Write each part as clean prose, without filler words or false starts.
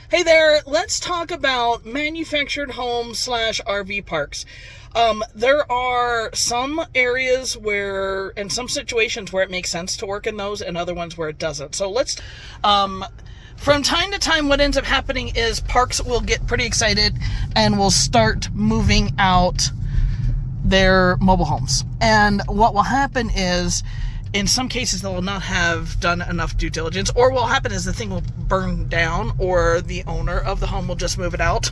Hey there, let's talk about manufactured home slash RV parks. There are some areas where, in some situations where it makes sense to work in those, and other ones where it doesn't. So from time to time, what ends up happening is parks will get pretty excited and will start moving out their mobile homes. And what will happen is, in some cases, they will not have done enough due diligence, or what will happen is the thing will burn down, or the owner of the home will just move it out,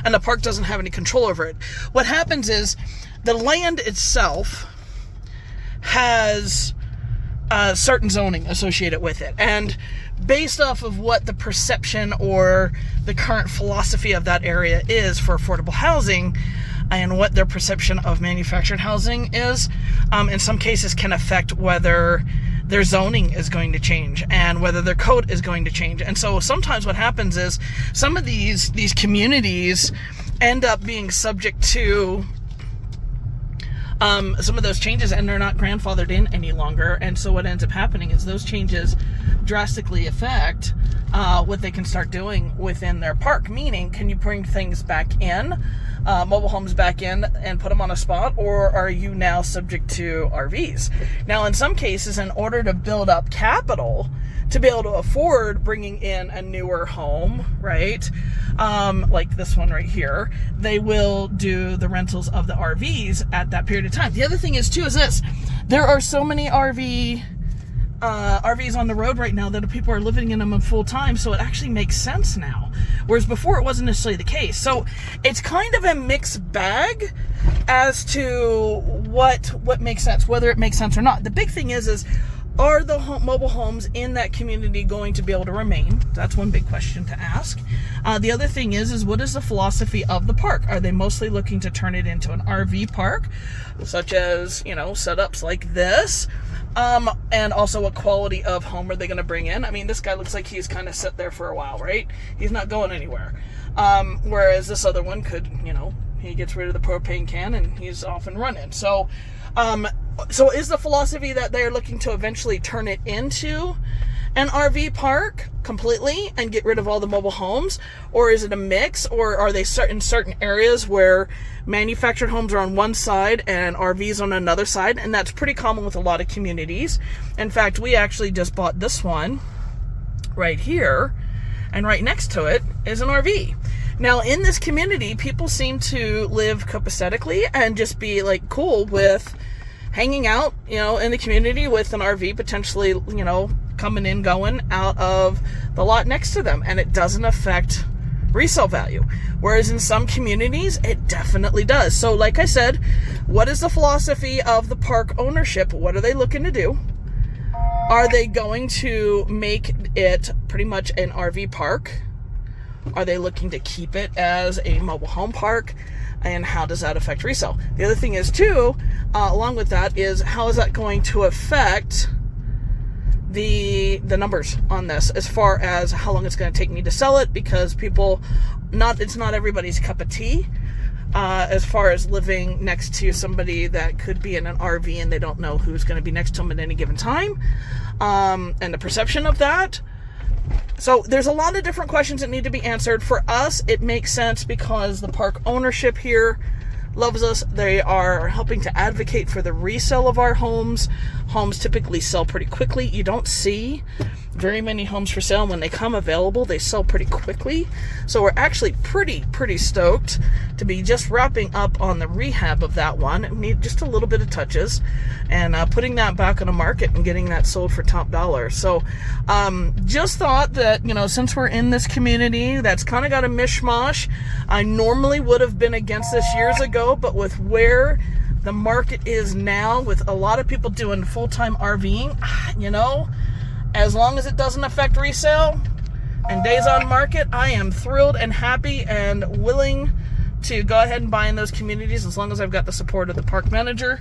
and the park doesn't have any control over it. What happens is the land itself has certain zoning associated with it, and based off of what the perception or the current philosophy of that area is for affordable housing, and what their perception of manufactured housing is, in some cases can affect whether their zoning is going to change and whether their code is going to change. And so sometimes what happens is some of these communities end up being subject to some of those changes, and they're not grandfathered in any longer. And so what ends up happening is those changes drastically affect what they can start doing within their park. Meaning, can you bring things back in, mobile homes back in, and put them on a spot, or are you now subject to RVs? Now, in some cases, in order to build up capital to be able to afford bringing in a newer home, right? Like this one right here, they will do the rentals of the RVs at that period of time. The other thing is too, is this: there are so many RVs on the road right now that people are living in them full time, so it actually makes sense now. Whereas before it wasn't necessarily the case. So it's kind of a mixed bag as to what makes sense, whether it makes sense or not. The big thing is are the mobile homes in that community going to be able to remain? That's one big question to ask. The other thing is what is the philosophy of the park? Are they mostly looking to turn it into an RV park, such as, setups like this? And also, what quality of home are they going to bring in? I mean, this guy looks like he's kind of sit there for a while, right? He's not going anywhere. Whereas this other one could, he gets rid of the propane can and he's off and running. So is the philosophy that they're looking to eventually turn it into an RV park completely and get rid of all the mobile homes? Or is it a mix? Or are they in certain areas where manufactured homes are on one side and RVs on another side? And that's pretty common with a lot of communities. In fact, we actually just bought this one right here, and right next to it is an RV. Now, in this community, people seem to live copacetically and just be like cool with hanging out, in the community with an RV potentially, coming in, going out of the lot next to them, and it doesn't affect resale value. Whereas in some communities, it definitely does. So like I said, what is the philosophy of the park ownership? What are they looking to do? Are they going to make it pretty much an RV park? Are they looking to keep it as a mobile home park? And how does that affect resale? The other thing is too, along with that, is how is that going to affect the numbers on this, as far as how long it's going to take me to sell it, because it's not everybody's cup of tea, as far as living next to somebody that could be in an RV and they don't know who's going to be next to them at any given time, and the perception of that. So there's a lot of different questions that need to be answered. For us, it makes sense because the park ownership here loves us. They are helping to advocate for the resale of our homes. Homes typically sell pretty quickly. You don't see very many homes for sale. When they come available, they sell pretty quickly. So we're actually pretty stoked to be just wrapping up on the rehab of that one. Need just a little bit of touches, and putting that back on the market and getting that sold for top dollar. So just thought that, since we're in this community that's kind of got a mishmash, I normally would have been against this years ago, but with where the market is now, with a lot of people doing full-time RVing, as long as it doesn't affect resale and days on market, I am thrilled and happy and willing to go ahead and buy in those communities, as long as I've got the support of the park manager.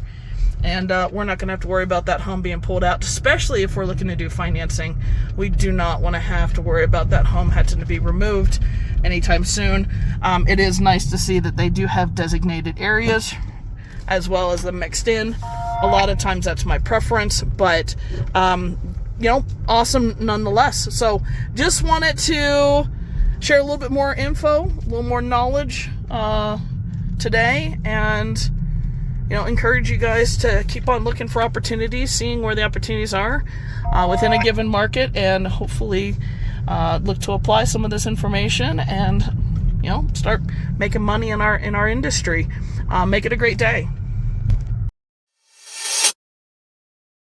And we're not going to have to worry about that home being pulled out, especially if we're looking to do financing. We do not want to have to worry about that home having to be removed anytime soon. It is nice to see that they do have designated areas as well as the mixed in. A lot of times that's my preference, but awesome nonetheless. So just wanted to share a little bit more info, a little more knowledge today, and encourage you guys to keep on looking for opportunities, seeing where the opportunities are within a given market, and hopefully look to apply some of this information and start making money in our industry. Make it a great day.